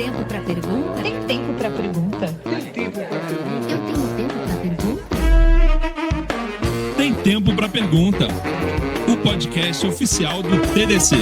tempo para pergunta? Tem tempo para pergunta? Tem tempo para pergunta? Eu tenho tempo para pergunta? Tem Tempo para Pergunta, o podcast oficial do TDC.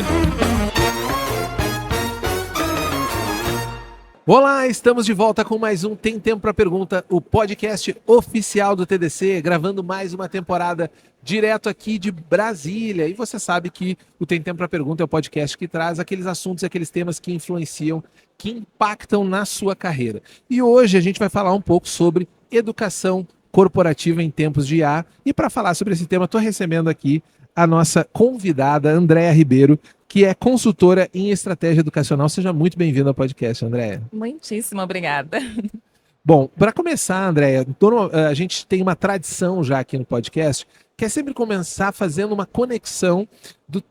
Olá, estamos de volta com mais um Tem Tempo para Pergunta, o podcast oficial do TDC, gravando mais uma temporada direto aqui de Brasília. E você sabe que o Tem Tempo para Pergunta é o podcast que traz aqueles assuntos e aqueles temas que influenciam, que impactam na sua carreira. E hoje a gente vai falar um pouco sobre educação corporativa em tempos de IA. E para falar sobre esse tema, estou recebendo aqui a nossa convidada, Andréa Ribeiro, que é consultora em estratégia educacional. Seja muito bem-vinda ao podcast, Andréa. Muitíssimo obrigada. Bom, para começar, Andréa, a gente tem uma tradição já aqui no podcast, que é sempre começar fazendo uma conexão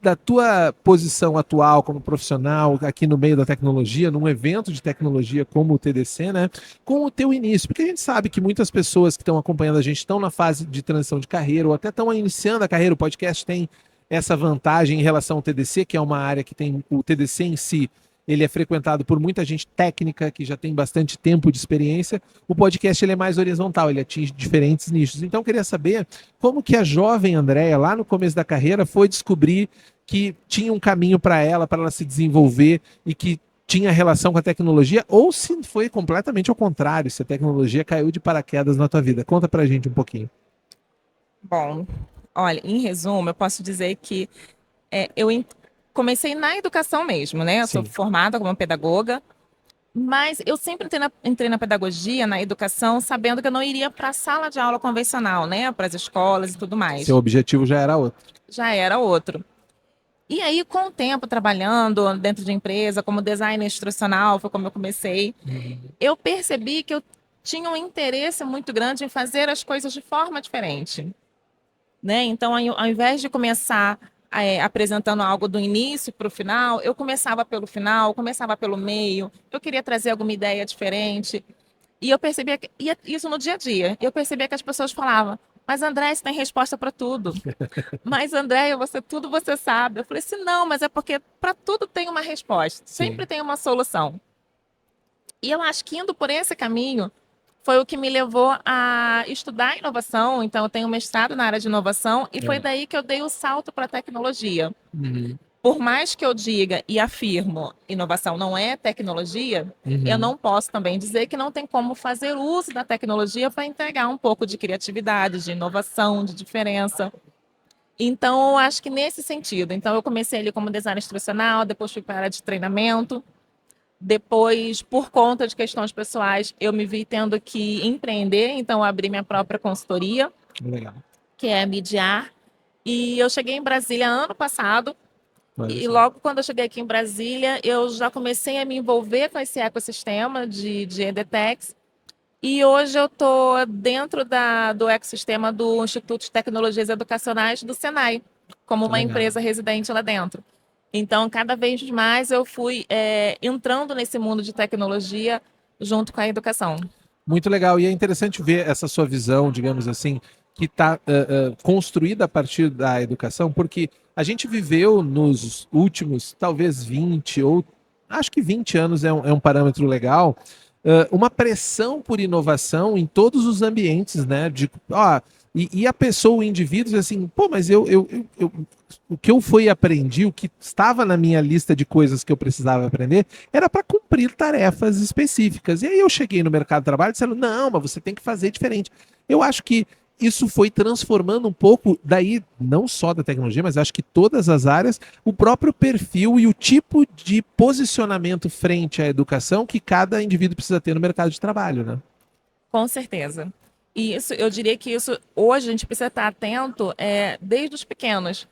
da tua posição atual como profissional aqui no meio da tecnologia, num evento de tecnologia como o TDC, né, com o teu início. Porque a gente sabe que muitas pessoas que estão acompanhando a gente estão na fase de transição de carreira ou até estão iniciando a carreira. O podcast tem essa vantagem em relação ao TDC, que é uma área que tem o TDC em si. Ele é frequentado por muita gente técnica, que já tem bastante tempo de experiência. O podcast ele é mais horizontal, ele atinge diferentes nichos. Então, eu queria saber como que a jovem Andréa, lá no começo da carreira, foi descobrir que tinha um caminho para ela se desenvolver e que tinha relação com a tecnologia, ou se foi completamente ao contrário, se a tecnologia caiu de paraquedas na tua vida. Conta pra gente um pouquinho. Bom, olha, em resumo, eu posso dizer que comecei na educação mesmo, né? Eu sou formada como pedagoga, mas eu sempre entrei na pedagogia, na educação, sabendo que eu não iria para a sala de aula convencional, né? Para as escolas e tudo mais. Seu objetivo já era outro. Já era outro. E aí, com o tempo, trabalhando dentro de empresa, como designer instrucional, foi como eu comecei, eu percebi que eu tinha um interesse muito grande em fazer as coisas de forma diferente, né? Então, ao invés de começar apresentando algo do início para o final, eu começava pelo final, começava pelo meio, eu queria trazer alguma ideia diferente. E eu percebia isso no dia a dia. Eu percebia que as pessoas falavam: mas André, você tem resposta para tudo. Mas André, tudo você sabe. Eu falei assim: não, mas é porque para tudo tem uma resposta. Sempre tem uma solução. E eu acho que indo por esse caminho foi o que me levou a estudar inovação. Então, eu tenho mestrado na área de inovação e foi daí que eu dei o salto para a tecnologia. Por mais que eu diga e afirmo, inovação não é tecnologia, eu não posso também dizer que não tem como fazer uso da tecnologia para entregar um pouco de criatividade, de inovação, de diferença. Então, eu acho que nesse sentido. Então, eu comecei ali como designer instrucional, depois fui para a área de treinamento. Depois, por conta de questões pessoais, eu me vi tendo que empreender, então eu abri minha própria consultoria, que é a Midiar. E eu cheguei em Brasília ano passado, e logo quando eu cheguei aqui em Brasília, eu já comecei a me envolver com esse ecossistema de EdTechs, e hoje eu estou dentro do ecossistema do Instituto de Tecnologias Educacionais do Senai, como uma empresa residente lá dentro. Então, cada vez mais eu fui entrando nesse mundo de tecnologia junto com a educação. Muito legal. E é interessante ver essa sua visão, digamos assim, que está construída a partir da educação, porque a gente viveu nos últimos, talvez 20, ou acho que 20 anos é um parâmetro legal, uma pressão por inovação em todos os ambientes, né? E a pessoa, o indivíduo, diz assim: pô, mas o que eu aprendi, o que estava na minha lista de coisas que eu precisava aprender, era para cumprir tarefas específicas. E aí eu cheguei no mercado de trabalho dizendo: não, mas você tem que fazer diferente. Eu acho que isso foi transformando um pouco, daí, não só da tecnologia, mas acho que todas as áreas, o próprio perfil e o tipo de posicionamento frente à educação que cada indivíduo precisa ter no mercado de trabalho, né? Com certeza. E isso, eu diria que isso, hoje, a gente precisa estar atento desde os pequenos.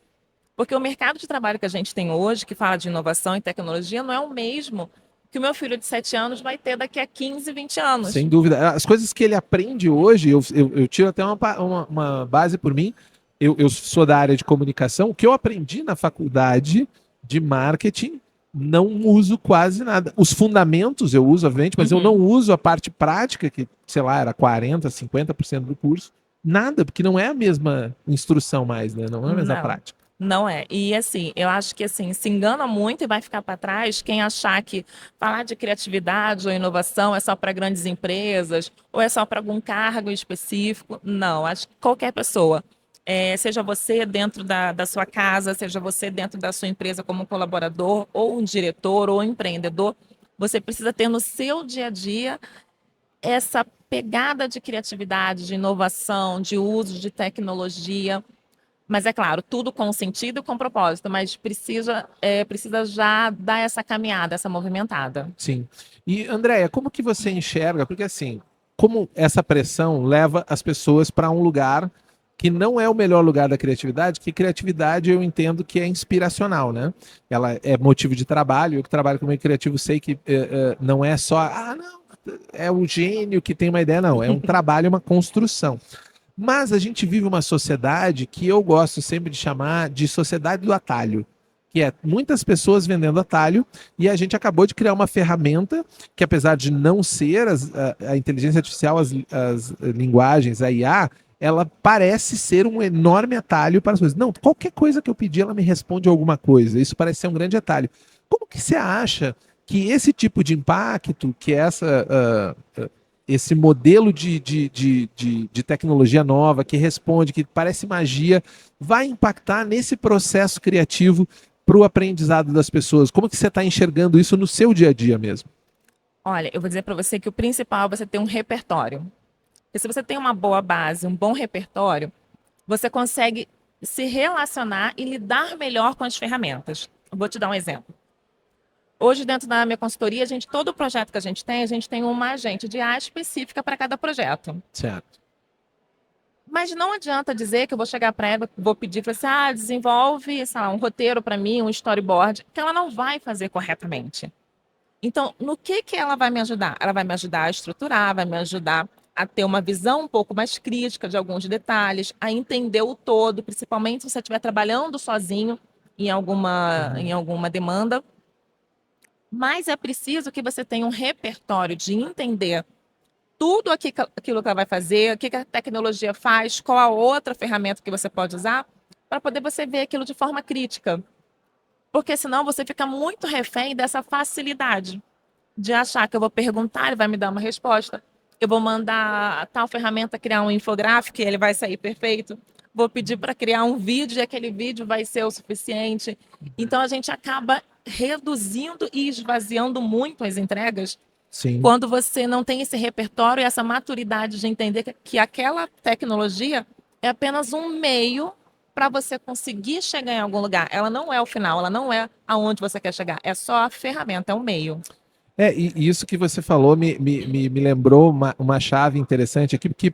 Porque o mercado de trabalho que a gente tem hoje, que fala de inovação e tecnologia, não é o mesmo que o meu filho de 7 anos vai ter daqui a 15, 20 anos. Sem dúvida. As coisas que ele aprende hoje, eu tiro até uma base por mim. Eu sou da área de comunicação. O que eu aprendi na faculdade de marketing, não uso quase nada. Os fundamentos eu uso, obviamente, mas eu não uso a parte prática, que, sei lá, era 40%, 50% do curso. Nada, porque não é a mesma instrução mais, né? Não é a mesma prática. Não é. E assim, eu acho que assim, se engana muito e vai ficar para trás quem achar que falar de criatividade ou inovação é só para grandes empresas ou é só para algum cargo específico. Não, acho que qualquer pessoa, seja você dentro da sua casa, seja você dentro da sua empresa como colaborador, ou um diretor, ou um empreendedor, você precisa ter no seu dia a dia essa pegada de criatividade, de inovação, de uso de tecnologia. Mas é claro, tudo com sentido e com propósito, mas precisa já dar essa caminhada, essa movimentada. Sim. E, Andréia, como que você enxerga? Porque, assim, como essa pressão leva as pessoas para um lugar que não é o melhor lugar da criatividade, que criatividade eu entendo que é inspiracional, né? Ela é motivo de trabalho. Eu que trabalho como criativo sei que não é só, não, é o gênio que tem uma ideia, não. É um trabalho, uma construção. Mas a gente vive uma sociedade que eu gosto sempre de chamar de sociedade do atalho, que é muitas pessoas vendendo atalho, e a gente acabou de criar uma ferramenta que, apesar de não ser a inteligência artificial, as linguagens, a IA, ela parece ser um enorme atalho para as coisas. Não, qualquer coisa que eu pedir, ela me responde alguma coisa. Isso parece ser um grande atalho. Como que você acha que esse tipo de impacto, que esse modelo de tecnologia nova, que responde, que parece magia, vai impactar nesse processo criativo para o aprendizado das pessoas? Como que você está enxergando isso no seu dia a dia mesmo? Olha, eu vou dizer para você que o principal é você ter um repertório. Porque se você tem uma boa base, um bom repertório, você consegue se relacionar e lidar melhor com as ferramentas. Eu vou te dar um exemplo. Hoje, dentro da minha consultoria, todo projeto que a gente tem uma agente de IA específica para cada projeto. Certo. Mas não adianta dizer que eu vou chegar para ela, vou pedir para você, desenvolve, sei lá, um roteiro para mim, um storyboard, que ela não vai fazer corretamente. Então, no que ela vai me ajudar? Ela vai me ajudar a estruturar, vai me ajudar a ter uma visão um pouco mais crítica de alguns detalhes, a entender o todo, principalmente se você estiver trabalhando sozinho em alguma demanda. Mas é preciso que você tenha um repertório de entender tudo aquilo que ela vai fazer, o que a tecnologia faz, qual a outra ferramenta que você pode usar, para poder você ver aquilo de forma crítica. Porque senão você fica muito refém dessa facilidade de achar que eu vou perguntar, ele vai me dar uma resposta. Eu vou mandar a tal ferramenta criar um infográfico e ele vai sair perfeito. Vou pedir para criar um vídeo e aquele vídeo vai ser o suficiente. Então a gente acaba reduzindo e esvaziando muito as entregas. Sim. Quando você não tem esse repertório e essa maturidade de entender que aquela tecnologia é apenas um meio para você conseguir chegar em algum lugar. Ela não é o final, ela não é aonde você quer chegar. É só a ferramenta, é um meio. E isso que você falou me lembrou uma chave interessante aqui, porque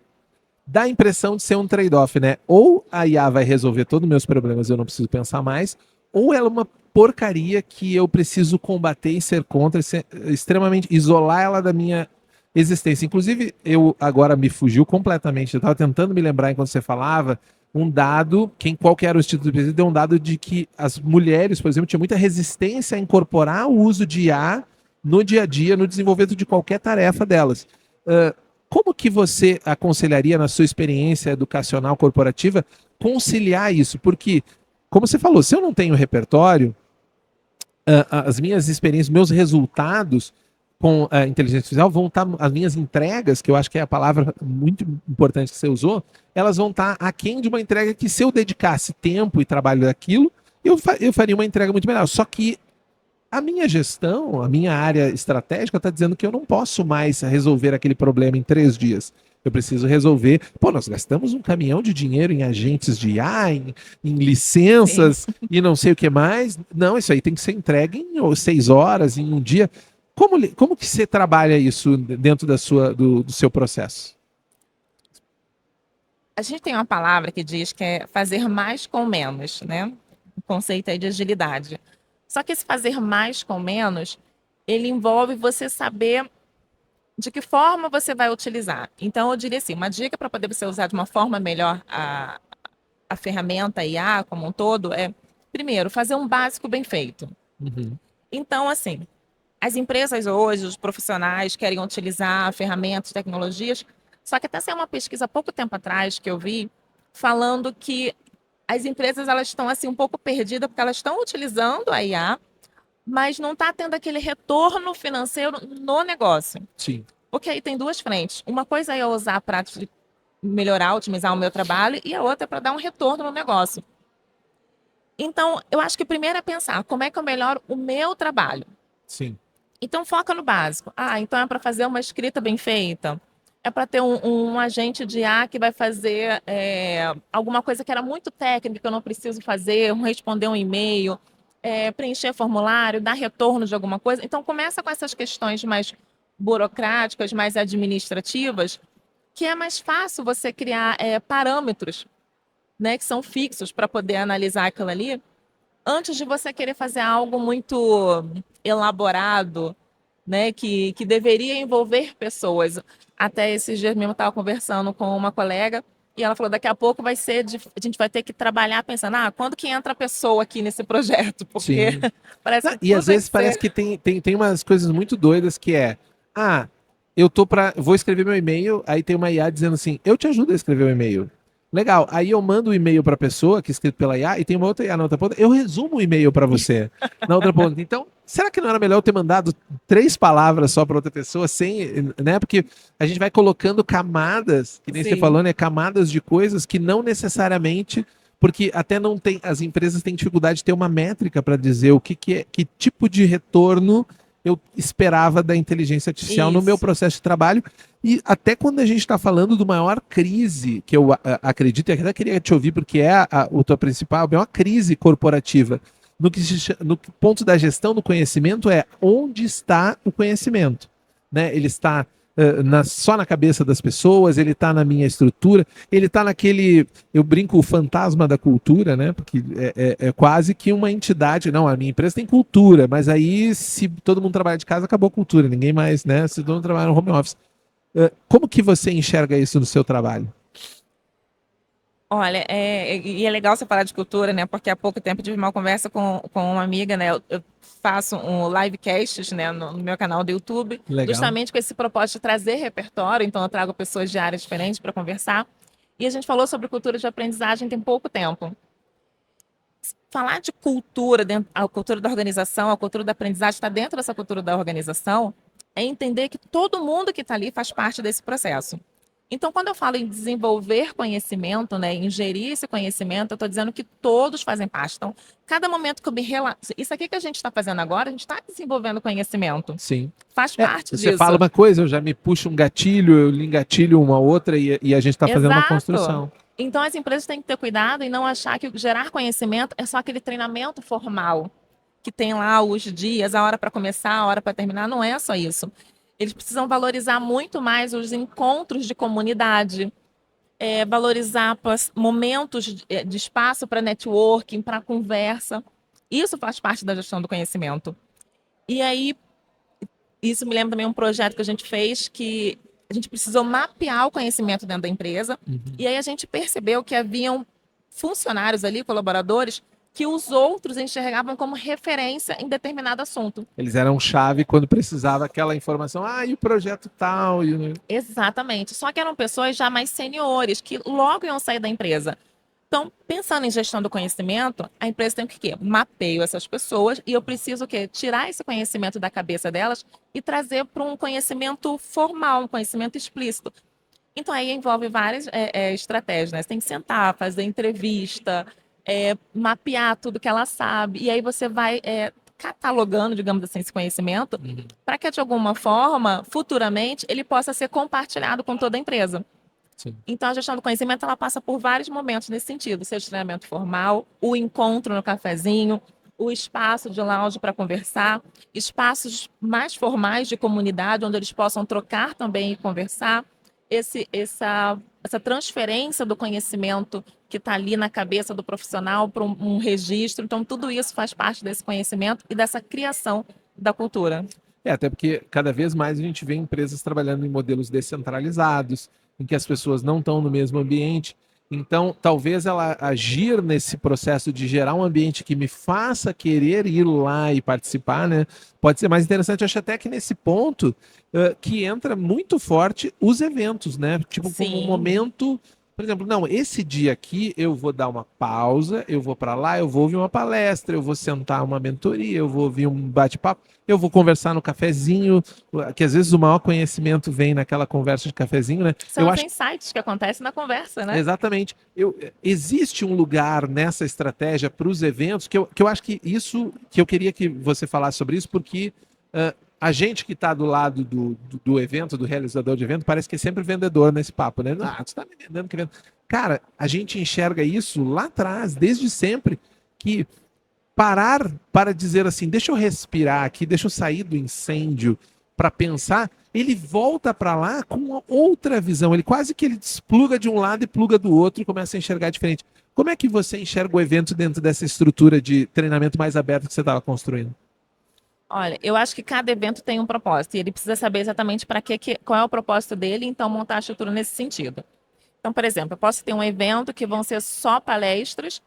dá a impressão de ser um trade-off, né? Ou a IA vai resolver todos os meus problemas, eu não preciso pensar mais, ou ela é uma porcaria que eu preciso combater e ser contra, extremamente isolar ela da minha existência. Inclusive, eu agora me fugiu completamente. Eu estava tentando me lembrar enquanto você falava um dado, qual que era o Instituto de Pesquisa, deu um dado de que as mulheres, por exemplo, tinham muita resistência a incorporar o uso de IA no dia a dia, no desenvolvimento de qualquer tarefa delas. Como que você aconselharia, na sua experiência educacional corporativa, conciliar isso? Porque, como você falou, se eu não tenho repertório, as minhas experiências, meus resultados com a inteligência artificial vão estar, as minhas entregas, que eu acho que é a palavra muito importante que você usou, elas vão estar aquém de uma entrega que, se eu dedicasse tempo e trabalho daquilo, eu faria uma entrega muito melhor. Só que a minha gestão, a minha área estratégica está dizendo que eu não posso mais resolver aquele problema em 3 dias. Eu preciso resolver. Nós gastamos um caminhão de dinheiro em agentes de IA, em licenças e não sei o que mais. Não, isso aí tem que ser entregue em 6 horas, em um dia. Como que você trabalha isso dentro do seu processo? A gente tem uma palavra que diz que é fazer mais com menos, né? O conceito aí de agilidade. Só que esse fazer mais com menos, ele envolve você saber de que forma você vai utilizar. Então, eu diria assim, uma dica para poder você usar de uma forma melhor a ferramenta IA como um todo é, primeiro, fazer um básico bem feito. Uhum. Então, assim, as empresas hoje, os profissionais querem utilizar ferramentas, tecnologias, só que até saiu uma pesquisa há pouco tempo atrás que eu vi, falando que as empresas elas estão assim um pouco perdidas porque elas estão utilizando a IA, mas não está tendo aquele retorno financeiro no negócio. Sim. Porque aí tem duas frentes. Uma coisa é eu usar para melhorar, otimizar o meu trabalho, e a outra é para dar um retorno no negócio. Então, eu acho que primeiro é pensar como é que eu melhoro o meu trabalho. Sim. Então, foca no básico. Então é para fazer uma escrita bem feita. É para ter um agente de IA que vai fazer alguma coisa que era muito técnica, que eu não preciso fazer, responder um e-mail, preencher formulário, dar retorno de alguma coisa. Então, começa com essas questões mais burocráticas, mais administrativas, que é mais fácil você criar parâmetros, né, que são fixos para poder analisar aquilo ali, antes de você querer fazer algo muito elaborado, né, que deveria envolver pessoas. Até esses dias mesmo eu estava conversando com uma colega e ela falou, daqui a pouco a gente vai ter que trabalhar pensando, quando que entra a pessoa aqui nesse projeto? Porque Sim. parece que E às tudo vai vezes parece ser- que tem umas coisas muito doidas que vou escrever meu e-mail, aí tem uma IA dizendo assim, eu te ajudo a escrever o e-mail. Legal, aí eu mando o e-mail para a pessoa, que é escrito pela IA, e tem uma outra IA na outra ponta, eu resumo o e-mail para você na outra ponta. Então, será que não era melhor eu ter mandado 3 palavras só para outra pessoa, sem, né? Porque a gente vai colocando camadas, que nem você Sim. falou, né? Camadas de coisas que não necessariamente, porque até não tem, as empresas têm dificuldade de ter uma métrica para dizer o que é, que tipo de retorno eu esperava da inteligência artificial no meu Isso. processo de trabalho. E até quando a gente está falando do maior crise, que eu acredito, e até queria te ouvir, porque é o tua principal, a maior crise corporativa, no ponto da gestão do conhecimento, é onde está o conhecimento. Né? Ele está só na cabeça das pessoas, ele está na minha estrutura, ele está naquele, eu brinco, o fantasma da cultura, né? Porque é quase que uma entidade. Não, a minha empresa tem cultura, mas aí se todo mundo trabalha de casa, acabou a cultura, ninguém mais, né? Se todo mundo trabalha no home office. Como que você enxerga isso no seu trabalho? Olha, e é legal você falar de cultura, né? Porque há pouco tempo eu tive uma conversa com uma amiga, né? Eu faço um livecasts, né, no meu canal do YouTube, Legal. justamente com esse propósito de trazer repertório. Então, eu trago pessoas de áreas diferentes para conversar. E a gente falou sobre cultura de aprendizagem tem pouco tempo. Falar de cultura, a cultura da organização, a cultura da aprendizagem está dentro dessa cultura da organização, é entender que todo mundo que está ali faz parte desse processo. Então, quando eu falo em desenvolver conhecimento, né, ingerir esse conhecimento, eu estou dizendo que todos fazem parte. Então, cada momento que eu me relaciono... Isso aqui que a gente está fazendo agora, a gente está desenvolvendo conhecimento. Sim. Faz parte Você disso. fala uma coisa, eu já me puxo um gatilho, eu lhe engatilho uma outra e a gente está fazendo uma Exato. construção. Então, as empresas têm que ter cuidado e não achar que gerar conhecimento é só aquele treinamento formal, que tem lá os dias, a hora para começar, a hora para terminar. Não é só isso. Eles precisam valorizar muito mais os encontros de comunidade, valorizar momentos de espaço para networking, para conversa. Isso faz parte da gestão do conhecimento. E aí, isso me lembra também um projeto que a gente fez que a gente precisou mapear o conhecimento dentro da empresa. E aí a gente percebeu que haviam funcionários ali, colaboradores, que os outros enxergavam como referência em determinado assunto. Eles eram chave quando precisava aquela informação. E o projeto tal. Exatamente. Só que eram pessoas já mais seniores, que logo iam sair da empresa. Então, pensando em gestão do conhecimento, a empresa tem que quê? Mapeio essas pessoas e eu preciso tirar esse conhecimento da cabeça delas e trazer para um conhecimento formal, um conhecimento explícito. Então, aí envolve várias estratégias, né? Você tem que sentar, fazer entrevista, mapear tudo que ela sabe. E aí você vai catalogando, digamos assim, esse conhecimento para que, de alguma forma, futuramente, ele possa ser compartilhado com toda a empresa. Sim. Então, a gestão do conhecimento, ela passa por vários momentos nesse sentido. Seja o treinamento formal, o encontro no cafezinho, o espaço de lounge para conversar, espaços mais formais de comunidade, onde eles possam trocar também e conversar. Essa transferência do conhecimento que está ali na cabeça do profissional para um registro. Então, tudo isso faz parte desse conhecimento e dessa criação da cultura. Até porque cada vez mais a gente vê empresas trabalhando em modelos descentralizados, em que as pessoas não estão no mesmo ambiente. Então, talvez ela agir nesse processo de gerar um ambiente que me faça querer ir lá e participar, né? Pode ser mais interessante. Eu acho até que nesse ponto que entra muito forte os eventos, né? Tipo, como um momento Por exemplo, não, esse dia aqui eu vou dar uma pausa, eu vou para lá, eu vou ouvir uma palestra, eu vou sentar uma mentoria, eu vou ouvir um bate-papo, eu vou conversar no cafezinho, que às vezes o maior conhecimento vem naquela conversa de cafezinho, né? São Eu os acho insights que acontecem na conversa, né? exatamente. Existe um lugar nessa estratégia para os eventos que eu acho que isso, que eu queria que você falasse sobre isso, porque a gente que está do lado do evento, do realizador de evento, parece que é sempre vendedor nesse papo, né? Ah, você está me vendendo, que vendo. Cara, a gente enxerga isso lá atrás, desde sempre, que parar para dizer assim, deixa eu respirar aqui, deixa eu sair do incêndio para pensar, ele volta para lá com uma outra visão. Ele quase que ele despluga de um lado e pluga do outro e começa a enxergar diferente. Como é que você enxerga o evento dentro dessa estrutura de treinamento mais aberto que você estava construindo? Olha, eu acho que cada evento tem um propósito e ele precisa saber exatamente para qual é o propósito dele, então montar a estrutura nesse sentido. Então, por exemplo, eu posso ter um evento que vão ser só palestras,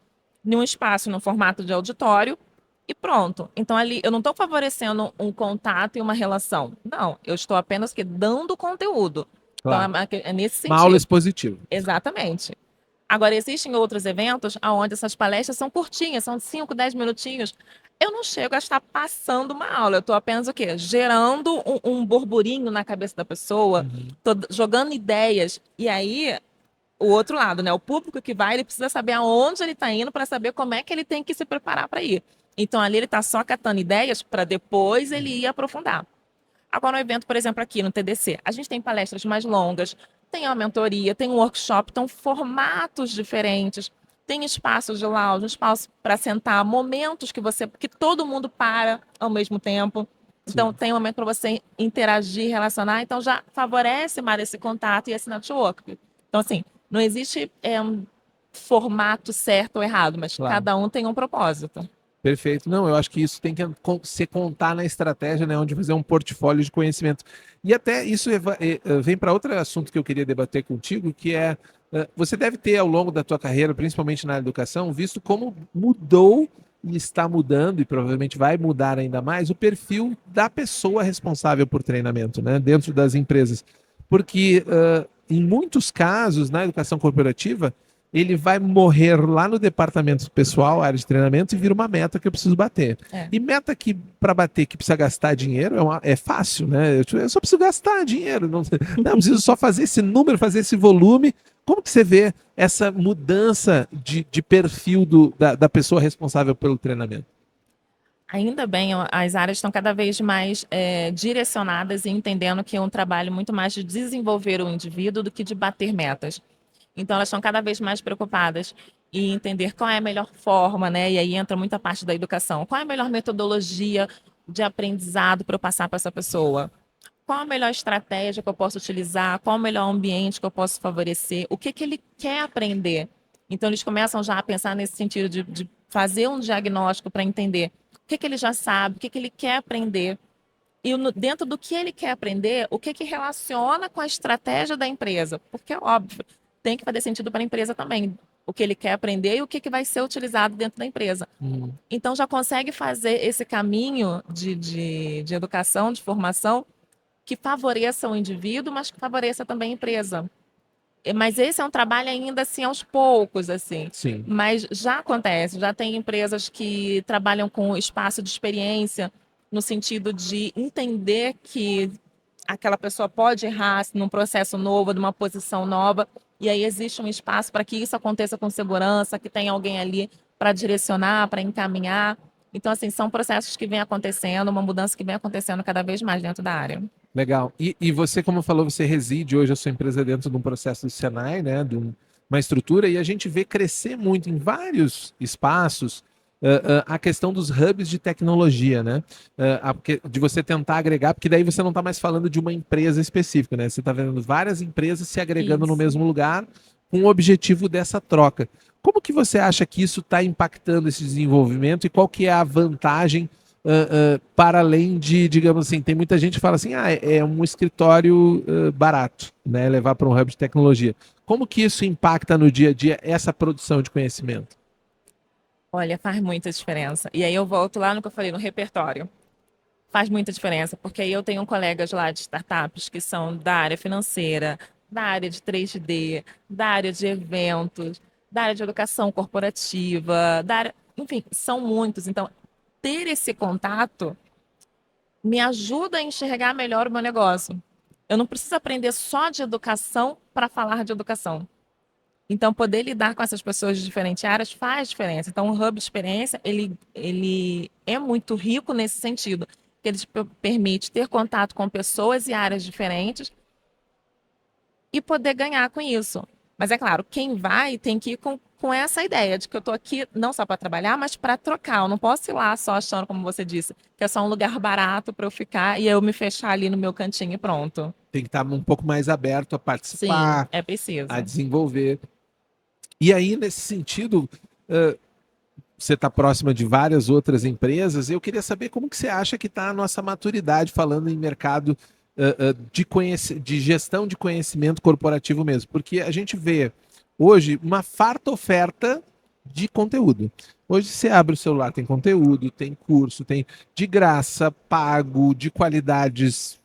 num espaço, no formato de auditório, e pronto. Então, ali, eu não estou favorecendo um contato e uma relação. Não, eu estou apenas dando conteúdo. Claro. Então, é nesse Uma aula sentido. expositiva. Exatamente. Agora, existem outros eventos onde essas palestras são curtinhas, são 5, 10 minutinhos. Eu não chego a estar passando uma aula, eu estou apenas o quê? Gerando um burburinho na cabeça da pessoa, tô jogando ideias. E aí, o outro lado, né? O público que vai, ele precisa saber aonde ele está indo para saber como é que ele tem que se preparar para ir. Então, ali ele está só catando ideias para depois ele ir aprofundar. Agora, no evento, por exemplo, aqui no TDC, a gente tem palestras mais longas, tem uma mentoria, tem um workshop, então formatos diferentes, tem espaços de lounge, espaço para sentar, momentos que todo mundo para ao mesmo tempo. Então, tem um momento para você interagir, relacionar, então já favorece mais esse contato e esse network. Então, assim, não existe um formato certo ou errado, mas Claro. cada um tem um propósito. Perfeito. Não, eu acho que isso tem que se contar na estratégia, né, onde fazer um portfólio de conhecimento. E até isso vem para outro assunto que eu queria debater contigo, que é você deve ter ao longo da tua carreira, principalmente na educação, visto como mudou e está mudando e provavelmente vai mudar ainda mais o perfil da pessoa responsável por treinamento, né, dentro das empresas. Porque em muitos casos na educação corporativa ele vai morrer lá no departamento pessoal, área de treinamento, e vira uma meta que eu preciso bater. É. E meta que, para bater, que precisa gastar dinheiro, é fácil, né? Eu só preciso gastar dinheiro, não preciso só fazer esse número, fazer esse volume. Como que você vê essa mudança de perfil da pessoa responsável pelo treinamento? Ainda bem, as áreas estão cada vez mais direcionadas e entendendo que é um trabalho muito mais de desenvolver o indivíduo do que de bater metas. Então, elas estão cada vez mais preocupadas em entender qual é a melhor forma, né? E aí entra muita parte da educação. Qual é a melhor metodologia de aprendizado para eu passar para essa pessoa? Qual a melhor estratégia que eu posso utilizar? Qual o melhor ambiente que eu posso favorecer? O que ele quer aprender? Então, eles começam já a pensar nesse sentido de fazer um diagnóstico para entender o que ele já sabe, o que ele quer aprender. E dentro do que ele quer aprender, o que relaciona com a estratégia da empresa. Porque é óbvio, tem que fazer sentido para a empresa também. O que ele quer aprender e o que vai ser utilizado dentro da empresa. Então, já consegue fazer esse caminho de educação, de formação, que favoreça o indivíduo, mas que favoreça também a empresa. Mas esse é um trabalho ainda assim aos poucos, assim. Sim. Mas já acontece, já tem empresas que trabalham com espaço de experiência, no sentido de entender que aquela pessoa pode errar num processo novo, numa posição nova, e aí existe um espaço para que isso aconteça com segurança, que tem alguém ali para direcionar, para encaminhar. Então, assim, são processos que vêm acontecendo, uma mudança que vem acontecendo cada vez mais dentro da área. Legal. E você, como falou, você reside hoje a sua empresa dentro de um processo do Senai, né, de uma estrutura, e a gente vê crescer muito em vários espaços a questão dos hubs de tecnologia, né? De você tentar agregar, porque daí você não está mais falando de uma empresa específica, né? Você está vendo várias empresas se agregando no mesmo lugar com o objetivo dessa troca. Como que você acha que isso está impactando esse desenvolvimento e qual que é a vantagem para além de, digamos assim, tem muita gente que fala assim, é um escritório barato, né? Levar para um hub de tecnologia. Como que isso impacta no dia a dia essa produção de conhecimento? Olha, faz muita diferença. E aí eu volto lá no que eu falei, no repertório. Faz muita diferença, porque aí eu tenho colegas lá de startups que são da área financeira, da área de 3D, da área de eventos, da área de educação corporativa, enfim, são muitos. Então, ter esse contato me ajuda a enxergar melhor o meu negócio. Eu não preciso aprender só de educação para falar de educação. Então, poder lidar com essas pessoas de diferentes áreas faz diferença. Então, o Hub de Experiência, ele é muito rico nesse sentido, que ele te permite ter contato com pessoas e áreas diferentes e poder ganhar com isso. Mas é claro, quem vai tem que ir com essa ideia de que eu estou aqui não só para trabalhar, mas para trocar. Eu não posso ir lá só achando, como você disse, que é só um lugar barato para eu ficar e eu me fechar ali no meu cantinho e pronto. Tem que estar um pouco mais aberto a Sim, participar, é preciso. a desenvolver. E aí, nesse sentido, você está próxima de várias outras empresas. Eu queria saber como que você acha que está a nossa maturidade falando em mercado de gestão de conhecimento corporativo mesmo. Porque a gente vê hoje uma farta oferta de conteúdo. Hoje você abre o celular, tem conteúdo, tem curso, tem de graça, pago, de qualidades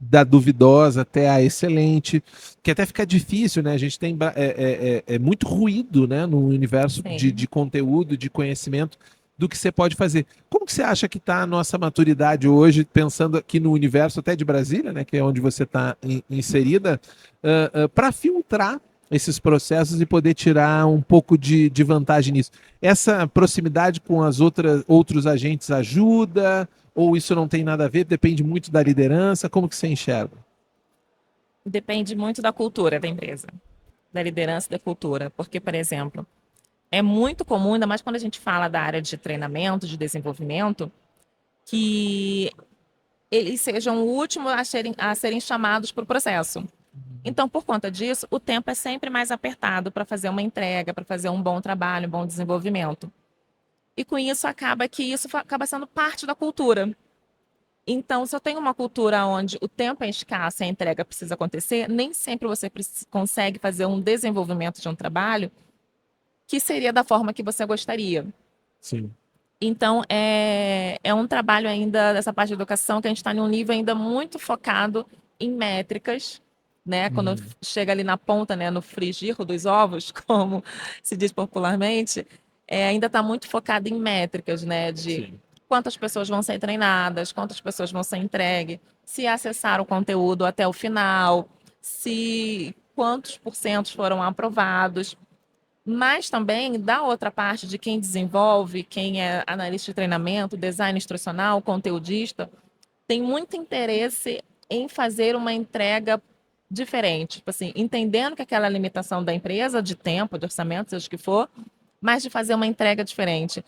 da duvidosa até a excelente, que até fica difícil, né? A gente tem muito ruído, né, no universo Sim. de conteúdo, de conhecimento do que você pode fazer. Como que você acha que está a nossa maturidade hoje, pensando aqui no universo até de Brasília, né, que é onde você está inserida, para filtrar esses processos e poder tirar um pouco de vantagem nisso? Essa proximidade com outros agentes ajuda? Ou isso não tem nada a ver? Depende muito da liderança? Como que você enxerga? Depende muito da cultura da empresa, da liderança e da cultura. Porque, por exemplo, é muito comum, ainda mais quando a gente fala da área de treinamento, de desenvolvimento, que eles sejam o último a serem chamados para o processo. Então, por conta disso, o tempo é sempre mais apertado para fazer uma entrega, para fazer um bom trabalho, um bom desenvolvimento. E com isso acaba que isso acaba sendo parte da cultura. Então, se eu tenho uma cultura onde o tempo é escasso e a entrega precisa acontecer, nem sempre você consegue fazer um desenvolvimento de um trabalho que seria da forma que você gostaria. Sim. Então, é um trabalho ainda dessa parte de educação que a gente está em um nível ainda muito focado em métricas, né? Quando chega ali na ponta, né, no frigir dos ovos, como se diz popularmente, ainda está muito focado em métricas, né? De Sim. quantas pessoas vão ser treinadas, quantas pessoas vão ser entregues, se acessaram o conteúdo até o final, se quantos porcentos foram aprovados. Mas também da outra parte de quem desenvolve, quem é analista de treinamento, design instrucional, conteudista, tem muito interesse em fazer uma entrega diferente. Tipo assim, entendendo que aquela limitação da empresa, de tempo, de orçamento, seja o que for, mas de fazer uma entrega diferente.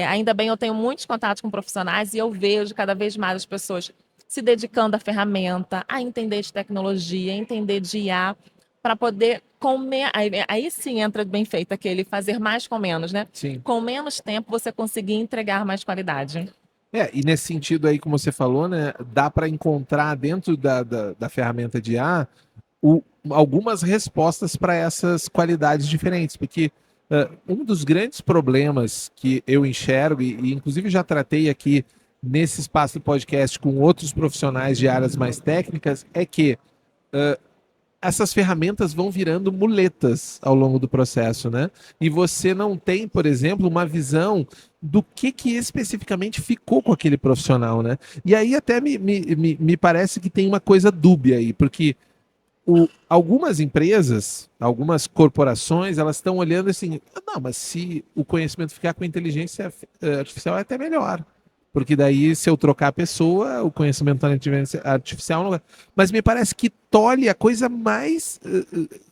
Ainda bem, eu tenho muitos contatos com profissionais e eu vejo cada vez mais as pessoas se dedicando à ferramenta, a entender de tecnologia, a entender de IA, para poder comer. Aí sim entra bem feito aquele fazer mais com menos, né? Sim. Com menos tempo você conseguir entregar mais qualidade. E nesse sentido aí, como você falou, né, dá para encontrar dentro da ferramenta de IA algumas respostas para essas qualidades diferentes, porque um dos grandes problemas que eu enxergo, e inclusive já tratei aqui nesse espaço do podcast com outros profissionais de áreas mais técnicas, é que essas ferramentas vão virando muletas ao longo do processo, né? E você não tem, por exemplo, uma visão do que especificamente ficou com aquele profissional, né? E aí até me parece que tem uma coisa dúbia aí, porque algumas empresas, algumas corporações, elas estão olhando assim, não, mas se o conhecimento ficar com a inteligência artificial é até melhor. Porque daí, se eu trocar a pessoa, o conhecimento da inteligência artificial não vai. Mas me parece que tolhe a coisa mais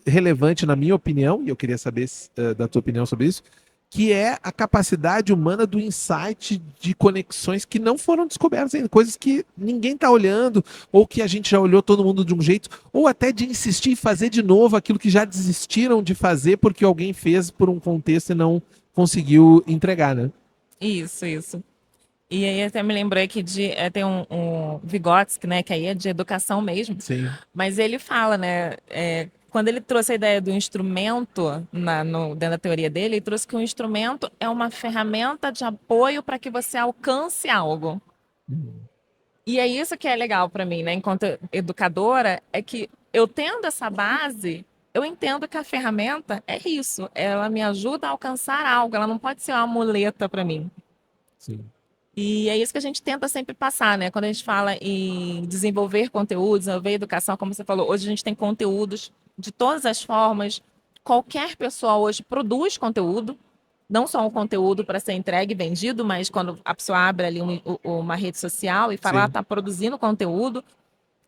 relevante, na minha opinião, e eu queria saber da tua opinião sobre isso, que é a capacidade humana do insight de conexões que não foram descobertas ainda, coisas que ninguém está olhando, ou que a gente já olhou todo mundo de um jeito, ou até de insistir em fazer de novo aquilo que já desistiram de fazer porque alguém fez por um contexto e não conseguiu entregar, né? Isso. E aí até me lembrei que tem um Vygotsky, né, que aí é de educação mesmo, Sim. mas ele fala, né, quando ele trouxe a ideia do instrumento dentro da teoria dele, ele trouxe que o instrumento é uma ferramenta de apoio para que você alcance algo. E é isso que é legal para mim, né, enquanto educadora, é que eu tendo essa base, eu entendo que a ferramenta é isso. Ela me ajuda a alcançar algo. Ela não pode ser uma muleta para mim. Sim. E é isso que a gente tenta sempre passar, né? Quando a gente fala em desenvolver conteúdo, desenvolver educação, como você falou, hoje a gente tem conteúdos de todas as formas. Qualquer pessoa hoje produz conteúdo, não só um conteúdo para ser entregue e vendido, mas quando a pessoa abre ali uma rede social e fala, Sim. está produzindo conteúdo,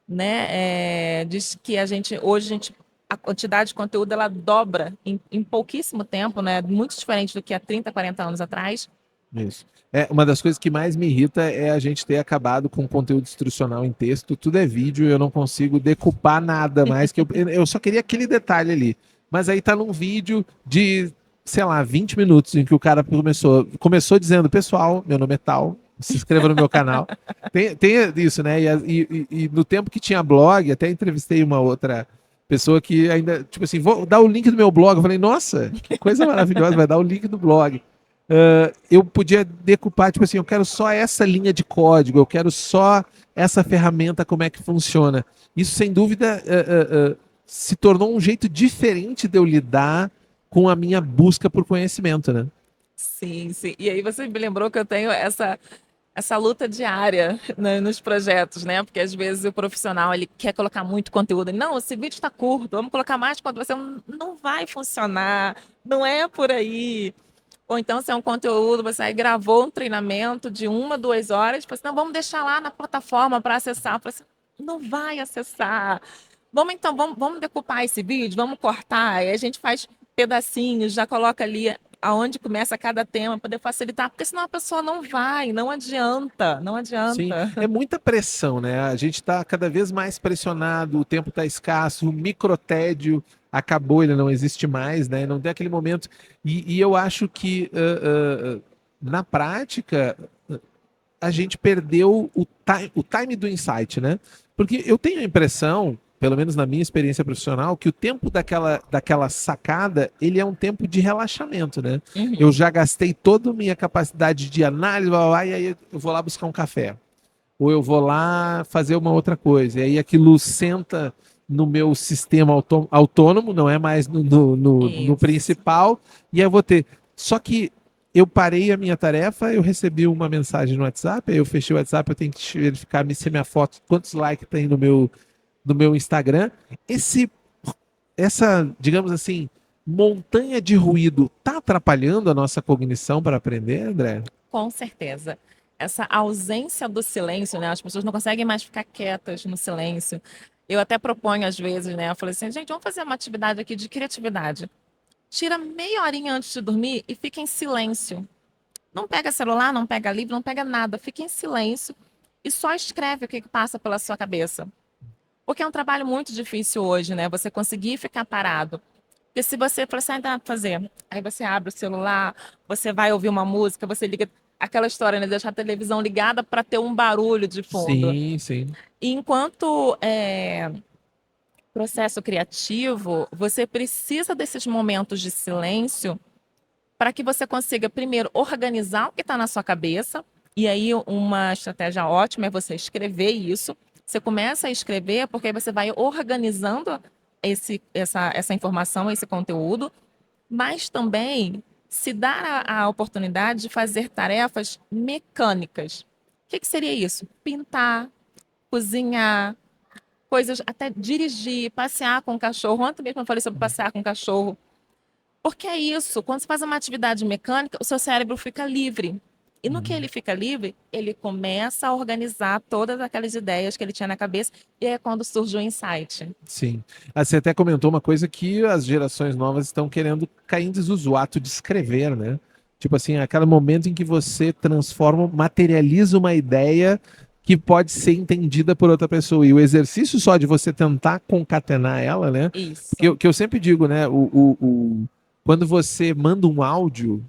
né? Diz que hoje a quantidade de conteúdo ela dobra em pouquíssimo tempo, né? Muito diferente do que há 30, 40 anos atrás. Isso. Uma das coisas que mais me irrita é a gente ter acabado com conteúdo instrucional em texto. Tudo é vídeo, eu não consigo decupar nada mais. Eu só queria aquele detalhe ali. Mas aí tá num vídeo de, sei lá, 20 minutos em que o cara começou dizendo, pessoal, meu nome é tal, se inscreva no meu canal. Tem isso, né? E no tempo que tinha blog, até entrevistei uma outra pessoa que ainda, tipo assim, vou dar o link do meu blog. Eu falei, nossa, que coisa maravilhosa, vai dar o link do blog. Eu podia decupar, tipo assim, eu quero só essa linha de código, eu quero só essa ferramenta, como é que funciona. Isso, sem dúvida, se tornou um jeito diferente de eu lidar com a minha busca por conhecimento, né? Sim, sim. E aí você me lembrou que eu tenho essa luta diária, né, nos projetos, né? Porque às vezes o profissional ele quer colocar muito conteúdo. Não, esse vídeo está curto, vamos colocar mais conteúdo. Você não vai funcionar, não é por aí. Ou então, se é um conteúdo, você aí gravou um treinamento de 1, 2 horas, você, não, vamos deixar lá na plataforma para acessar. Você não vai acessar. Vamos decupar esse vídeo, vamos cortar. Aí a gente faz pedacinhos, já coloca ali aonde começa cada tema, para poder facilitar, porque senão a pessoa não vai, não adianta, não Sim, adianta. é muita pressão, né? A gente está cada vez mais pressionado, o tempo está escasso, o microtédio acabou, ele não existe mais, né? Não tem aquele momento. E eu acho que, na prática, a gente perdeu o time do insight, né? Porque eu tenho a impressão, pelo menos na minha experiência profissional, que o tempo daquela sacada, ele é um tempo de relaxamento, né? Uhum. Eu já gastei toda a minha capacidade de análise, blá, blá, blá, e aí eu vou lá buscar um café. Ou eu vou lá fazer uma outra coisa. E aí aquilo senta no meu sistema autônomo, não é mais no Isso. principal, e aí eu vou ter. Só que eu parei a minha tarefa, eu recebi uma mensagem no WhatsApp, aí eu fechei o WhatsApp, eu tenho que verificar se minha foto, quantos likes tem no meu Instagram. Essa, digamos assim, montanha de ruído tá atrapalhando a nossa cognição para aprender, André? Com certeza. Essa ausência do silêncio, né? As pessoas não conseguem mais ficar quietas no silêncio. Eu até proponho às vezes, né? Eu falei assim, gente, vamos fazer uma atividade aqui de criatividade. Tira meia horinha antes de dormir e fica em silêncio. Não pega celular, não pega livro, não pega nada. Fica em silêncio e só escreve o que passa pela sua cabeça. Porque é um trabalho muito difícil hoje, né? Você conseguir ficar parado. Porque se você for sair para fazer, aí você abre o celular, você vai ouvir uma música, você liga aquela história, né? Deixar a televisão ligada para ter um barulho de fundo. Sim, sim. E enquanto processo criativo, você precisa desses momentos de silêncio para que você consiga, primeiro, organizar o que está na sua cabeça. E aí, uma estratégia ótima é você escrever isso. Você começa a escrever, porque aí você vai organizando essa informação, esse conteúdo, mas também se dar a oportunidade de fazer tarefas mecânicas. O que seria isso? Pintar, cozinhar, coisas, até dirigir, passear com o cachorro. Ontem mesmo eu falei sobre passear com o cachorro. Porque é isso, quando você faz uma atividade mecânica, o seu cérebro fica livre. E no que ele fica livre, ele começa a organizar todas aquelas ideias que ele tinha na cabeça, e é quando surge o insight. Sim. Você até comentou uma coisa que as gerações novas estão querendo cair em desuso, o ato de escrever, né? Tipo assim, aquele momento em que você transforma, materializa uma ideia que pode ser entendida por outra pessoa. E o exercício só de você tentar concatenar ela, né? Isso. Que eu sempre digo, né? Quando você manda um áudio,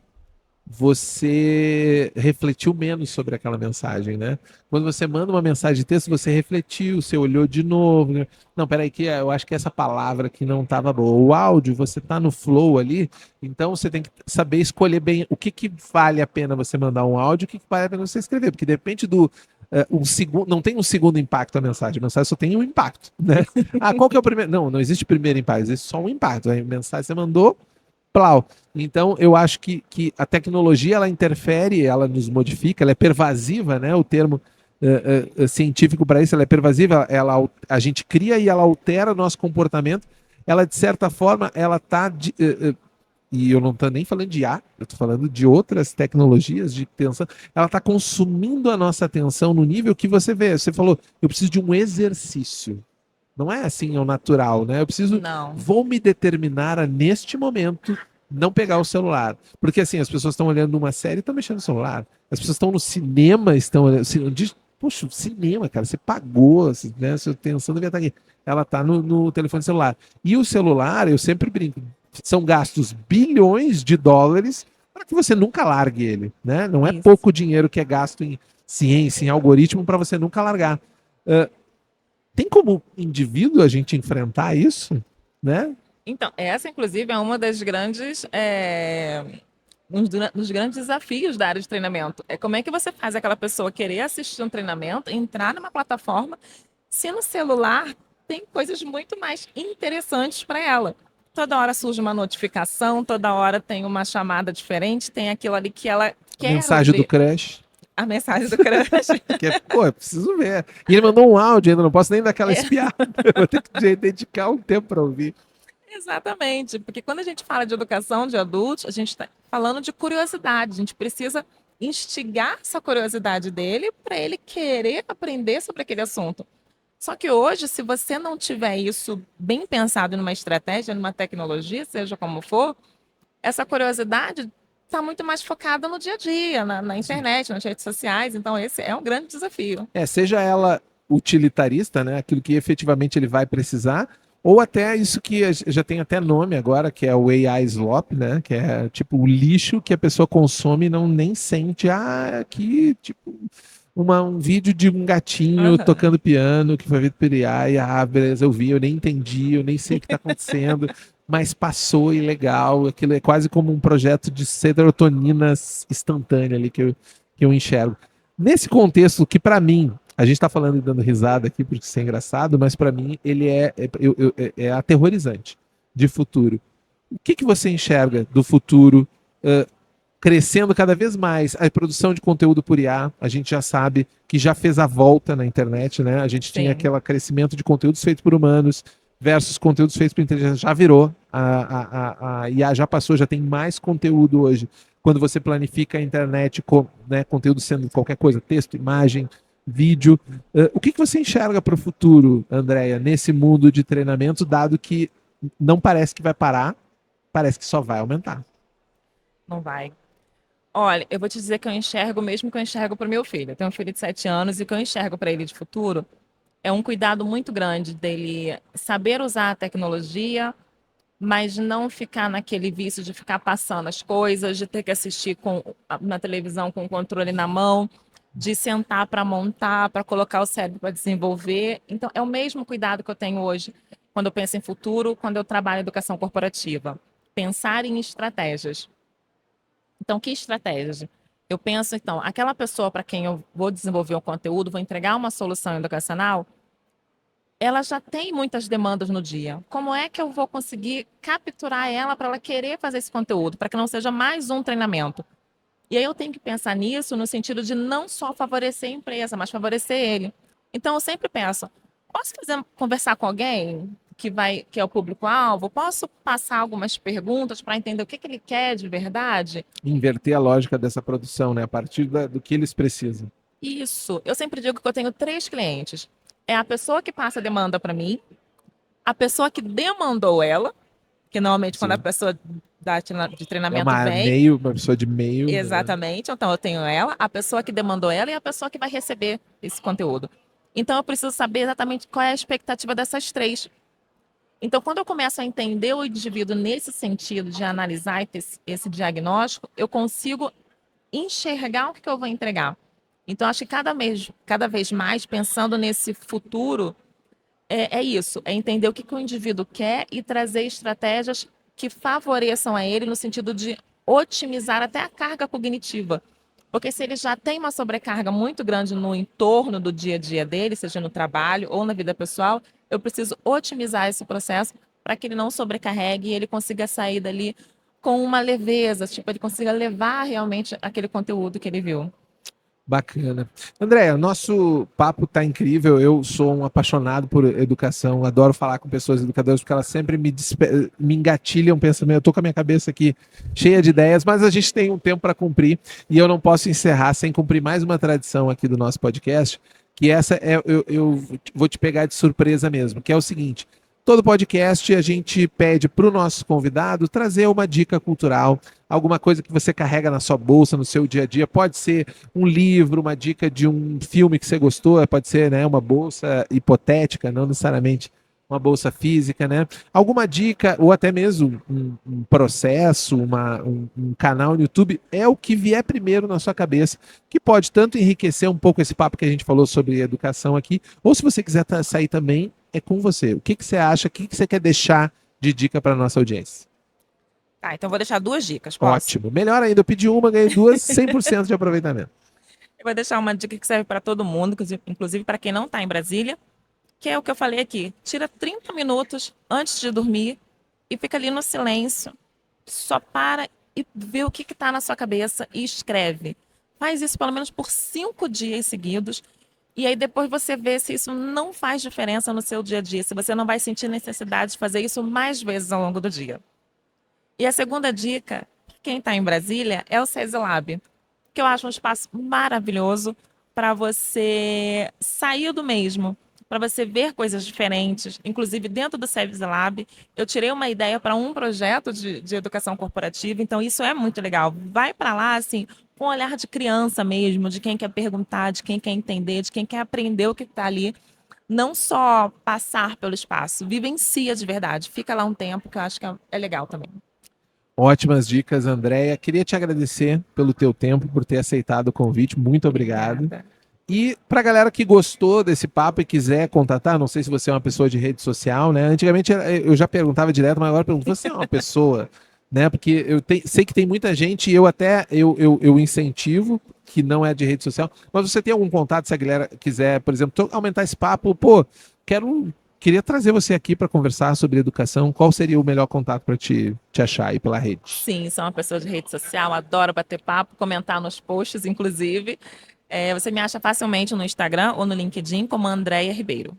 você refletiu menos sobre aquela mensagem, né? Quando você manda uma mensagem de texto, você refletiu, você olhou de novo, né? Não, peraí, que eu acho que essa palavra aqui não estava boa. O áudio, você tá no flow ali, então você tem que saber escolher bem o que vale a pena você mandar um áudio, o que vale a pena você escrever, porque depende não tem um segundo impacto a mensagem só tem um impacto, né? Qual que é o primeiro? Não existe primeiro impacto, existe só um impacto. A mensagem você mandou, plau. Então, eu acho que a tecnologia, ela interfere, ela nos modifica, ela é pervasiva, né? O termo científico para isso, ela é pervasiva, a gente cria e ela altera o nosso comportamento. Ela, de certa forma, ela está... e eu não estou nem falando de IA, eu estou falando de outras tecnologias de atenção. Ela está consumindo a nossa atenção no nível que você vê. Você falou, eu preciso de um exercício. Não é assim, é o natural, né? Vou me determinar a, neste momento, não pegar o celular. Porque assim, as pessoas estão olhando uma série e estão mexendo no celular. As pessoas estão no cinema, estão olhando. Poxa, cinema, cara, você pagou, né? Sua atenção devia estar aqui. Ela está no telefone celular. E o celular, eu sempre brinco, são gastos bilhões de dólares para que você nunca largue ele, né? Não é Isso. pouco dinheiro que é gasto em ciência, em algoritmo, para você nunca largar. Tem como indivíduo a gente enfrentar isso, né? Então, essa, inclusive, é uma das grandes, dos grandes desafios da área de treinamento. É como é que você faz aquela pessoa querer assistir um treinamento, entrar numa plataforma, se no celular tem coisas muito mais interessantes para ela. Toda hora surge uma notificação, toda hora tem uma chamada diferente, tem aquilo ali que ela quer Mensagem ver. do crush. A mensagem do crush. Eu preciso ver. E ele mandou um áudio ainda, não posso nem dar aquela espiada. Eu vou ter que dedicar um tempo para ouvir. Exatamente, porque quando a gente fala de educação de adultos, a gente está falando de curiosidade. A gente precisa instigar essa curiosidade dele para ele querer aprender sobre aquele assunto. Só que hoje, se você não tiver isso bem pensado numa estratégia, numa tecnologia, seja como for, essa curiosidade está muito mais focada no dia a dia, na internet, nas redes sociais. Então, esse é um grande desafio. Seja ela utilitarista, né? Aquilo que efetivamente ele vai precisar, ou até isso que já tem até nome agora, que é o AI slop, né? Que é tipo o lixo que a pessoa consome e não nem sente. Aqui, tipo, um vídeo de um gatinho tocando piano que foi feito por AI. Beleza, eu vi, eu nem entendi, eu nem sei o que está acontecendo. Mas passou e legal. Aquilo é quase como um projeto de serotonina instantânea ali que eu enxergo. Nesse contexto, que para mim, a gente está falando e dando risada aqui porque isso é engraçado, mas para mim ele é aterrorizante de futuro. O que você enxerga do futuro crescendo cada vez mais? A produção de conteúdo por IA, a gente já sabe que já fez a volta na internet, né? A gente tinha aquele crescimento de conteúdos feitos por humanos versus conteúdos feitos por inteligência, já virou. A IA já passou, já tem mais conteúdo hoje. Quando você planifica a internet, né, conteúdo sendo qualquer coisa, texto, imagem, vídeo. O que você enxerga para o futuro, Andréia, nesse mundo de treinamento, dado que não parece que vai parar, parece que só vai aumentar? Não vai. Olha, eu vou te dizer que eu enxergo mesmo que eu enxergo para o meu filho. Eu tenho um filho de 7 anos e o que eu enxergo para ele de futuro é um cuidado muito grande dele saber usar a tecnologia, mas não ficar naquele vício de ficar passando as coisas, de ter que assistir na televisão com o controle na mão, de sentar para montar, para colocar o cérebro para desenvolver. Então, é o mesmo cuidado que eu tenho hoje quando eu penso em futuro, quando eu trabalho em educação corporativa. Pensar em estratégias. Então, que estratégias? Eu penso, então, aquela pessoa para quem eu vou desenvolver um conteúdo, vou entregar uma solução educacional, ela já tem muitas demandas no dia. Como é que eu vou conseguir capturar ela para ela querer fazer esse conteúdo, para que não seja mais um treinamento? E aí eu tenho que pensar nisso no sentido de não só favorecer a empresa, mas favorecer ele. Então eu sempre penso, posso conversar com alguém que é o público-alvo? Posso passar algumas perguntas para entender o que ele quer de verdade? Inverter a lógica dessa produção, né? A partir do que eles precisam. Isso. Eu sempre digo que eu tenho 3 clientes. É a pessoa que passa a demanda para mim, a pessoa que demandou ela, que normalmente quando a pessoa de treinamento vem... uma pessoa de meio. Exatamente. Né? Então eu tenho ela, a pessoa que demandou ela e a pessoa que vai receber esse conteúdo. Então eu preciso saber exatamente qual é a expectativa dessas 3. Então quando eu começo a entender o indivíduo nesse sentido de analisar esse diagnóstico, eu consigo enxergar o que eu vou entregar. Então, acho que cada vez mais, pensando nesse futuro, é isso, é entender o que o indivíduo quer e trazer estratégias que favoreçam a ele no sentido de otimizar até a carga cognitiva. Porque se ele já tem uma sobrecarga muito grande no entorno do dia a dia dele, seja no trabalho ou na vida pessoal, eu preciso otimizar esse processo para que ele não sobrecarregue e ele consiga sair dali com uma leveza, tipo, ele consiga levar realmente aquele conteúdo que ele viu. Bacana. Andréia, nosso papo tá incrível. Eu sou um apaixonado por educação, adoro falar com pessoas educadoras porque elas sempre me engatilham pensamento. Eu tô com a minha cabeça aqui cheia de ideias, mas a gente tem um tempo para cumprir e eu não posso encerrar sem cumprir mais uma tradição aqui do nosso podcast, que essa é eu vou te pegar de surpresa mesmo, que é o seguinte. Todo podcast a gente pede para o nosso convidado trazer uma dica cultural, alguma coisa que você carrega na sua bolsa, no seu dia a dia. Pode ser um livro, uma dica de um filme que você gostou, pode ser, né, uma bolsa hipotética, não necessariamente uma bolsa física, né? Alguma dica, ou até mesmo um processo, um canal no YouTube, é o que vier primeiro na sua cabeça, que pode tanto enriquecer um pouco esse papo que a gente falou sobre educação aqui, ou se você quiser sair também, é com você. O que você acha, o que você quer deixar de dica para nossa audiência? Tá, então eu vou deixar 2 dicas, posso? Ótimo. Melhor ainda, eu pedi uma, ganhei 2, 100% de aproveitamento. Eu vou deixar uma dica que serve para todo mundo, inclusive para quem não está em Brasília, que é o que eu falei aqui. Tira 30 minutos antes de dormir e fica ali no silêncio. Só para e vê o que está na sua cabeça e escreve. Faz isso pelo menos por 5 dias seguidos. E aí depois você vê se isso não faz diferença no seu dia a dia, se você não vai sentir necessidade de fazer isso mais vezes ao longo do dia. E a segunda dica, quem está em Brasília, é o SESI Lab, que eu acho um espaço maravilhoso para você sair do mesmo, para você ver coisas diferentes. Inclusive, dentro do SESI Lab, eu tirei uma ideia para um projeto de educação corporativa, então isso é muito legal. Vai para lá, assim, com um olhar de criança mesmo, de quem quer perguntar, de quem quer entender, de quem quer aprender o que está ali. Não só passar pelo espaço, vivencia de verdade. Fica lá um tempo, que eu acho que é legal também. Ótimas dicas, Andréia. Queria te agradecer pelo teu tempo, por ter aceitado o convite. Muito obrigado. Obrigada. E para a galera que gostou desse papo e quiser contatar, não sei se você é uma pessoa de rede social, né? Antigamente eu já perguntava direto, mas agora eu pergunto, você é uma pessoa, né? Porque sei que tem muita gente e eu incentivo, que não é de rede social, mas você tem algum contato, se a galera quiser, por exemplo, aumentar esse papo, queria trazer você aqui para conversar sobre educação, qual seria o melhor contato para te achar aí pela rede? Sim, sou uma pessoa de rede social, adoro bater papo, comentar nos posts, inclusive. Você me acha facilmente no Instagram ou no LinkedIn como Andréia Ribeiro.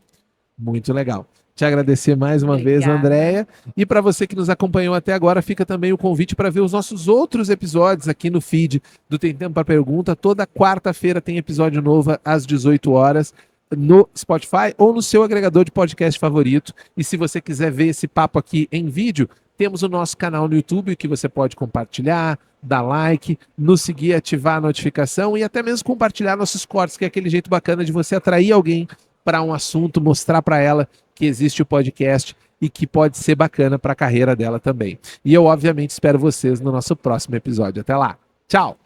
Muito legal. Te agradecer mais uma vez, Obrigada. Andréia. E para você que nos acompanhou até agora, fica também o convite para ver os nossos outros episódios aqui no feed do Tem Tempo para Pergunta. Toda quarta-feira tem episódio novo às 18 horas no Spotify ou no seu agregador de podcast favorito. E se você quiser ver esse papo aqui em vídeo, temos o nosso canal no YouTube que você pode compartilhar, dar like, nos seguir, ativar a notificação e até mesmo compartilhar nossos cortes, que é aquele jeito bacana de você atrair alguém para um assunto, mostrar para ela que existe o podcast e que pode ser bacana para a carreira dela também. E eu, obviamente, espero vocês no nosso próximo episódio. Até lá. Tchau!